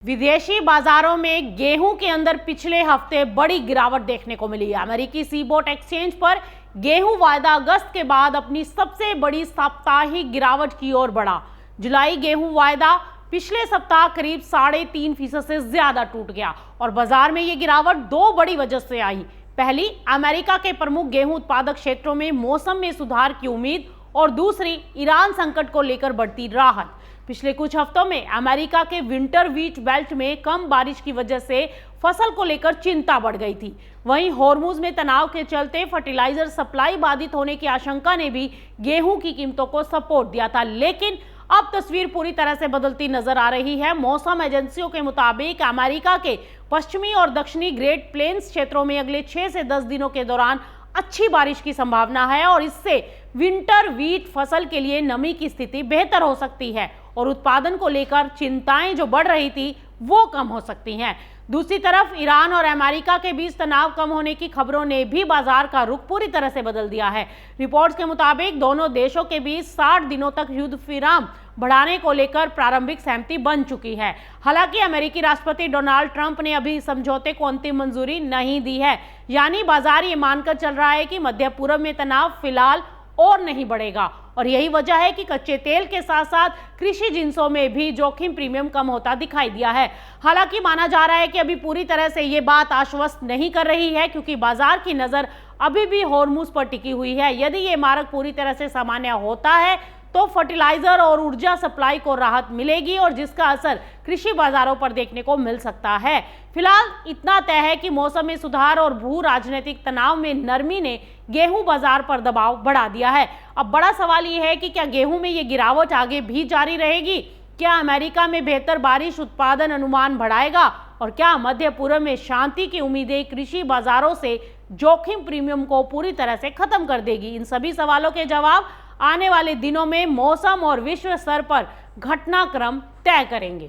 विदेशी बाजारों में गेहूं के अंदर पिछले हफ्ते बड़ी गिरावट देखने को मिली है। अमेरिकी सीबोट एक्सचेंज पर गेहूं वायदा अगस्त के बाद अपनी सबसे बड़ी साप्ताहिक गिरावट की ओर बढ़ा। जुलाई गेहूं वायदा पिछले सप्ताह करीब 3.5% से ज्यादा टूट गया और बाजार में ये गिरावट दो बड़ी वजह से आई। पहली, अमेरिका के प्रमुख गेहूं उत्पादक क्षेत्रों में मौसम में सुधार की उम्मीद और दूसरी, ईरान संकट को लेकर बढ़ती राहत। पिछले कुछ हफ्तों में अमेरिका के विंटर व्हीट बेल्ट में कम बारिश की वजह से फसल को लेकर चिंता बढ़ गई थी। वहीं होर्मुज में तनाव के चलते फर्टिलाइजर सप्लाई बाधित होने की आशंका ने भी गेहूं की कीमतों को सपोर्ट दिया था, लेकिन अब तस्वीर पूरी तरह से बदलती नजर आ रही है। मौसम एजेंसियों के मुताबिक अमेरिका के पश्चिमी और दक्षिणी ग्रेट प्लेन्स क्षेत्रों में अगले 6 से 10 दिनों के दौरान अच्छी बारिश की संभावना है और इससे विंटर व्हीट फसल के लिए नमी की स्थिति बेहतर हो सकती है और उत्पादन को लेकर चिंताएं जो बढ़ रही थी वो कम हो सकती हैं। दूसरी तरफ ईरान और अमेरिका के बीच तनाव कम होने की खबरों ने भी बाजार का रुख पूरी तरह से बदल दिया है। रिपोर्ट्स के मुताबिक दोनों देशों के बीच 60 दिनों तक युद्ध विराम बढ़ाने को लेकर प्रारंभिक सहमति बन चुकी है। हालांकि अमेरिकी राष्ट्रपति डोनाल्ड ट्रंप ने अभी समझौते को अंतिम मंजूरी नहीं दी है, यानी बाजार ये मानकर चल रहा है कि मध्य पूर्व में तनाव फिलहाल और नहीं बढ़ेगा और यही वजह है कि कच्चे तेल के साथ साथ कृषि जिंसों में भी जोखिम प्रीमियम कम होता दिखाई दिया है। हालांकि माना जा रहा है कि अभी पूरी तरह से ये बात आश्वस्त नहीं कर रही है क्योंकि बाजार की नजर अभी भी होर्मुज पर टिकी हुई है। यदि ये मार्ग पूरी तरह से सामान्य होता है तो फर्टिलाइजर और ऊर्जा सप्लाई को राहत मिलेगी और जिसका असर कृषि बाजारों पर देखने को मिल सकता है। फिलहाल इतना तय है कि मौसम में सुधार और भू राजनीतिक तनाव में नरमी ने गेहूं बाजार पर दबाव बढ़ा दिया है। अब बड़ा सवाल ये है कि क्या गेहूं में ये गिरावट आगे भी जारी रहेगी? क्या अमेरिका में बेहतर बारिश उत्पादन अनुमान बढ़ाएगा और क्या मध्य पूर्व में शांति की उम्मीदें कृषि बाजारों से जोखिम प्रीमियम को पूरी तरह से खत्म कर देगी? इन सभी सवालों के जवाब आने वाले दिनों में मौसम और विश्व स्तर पर घटनाक्रम तय करेंगे।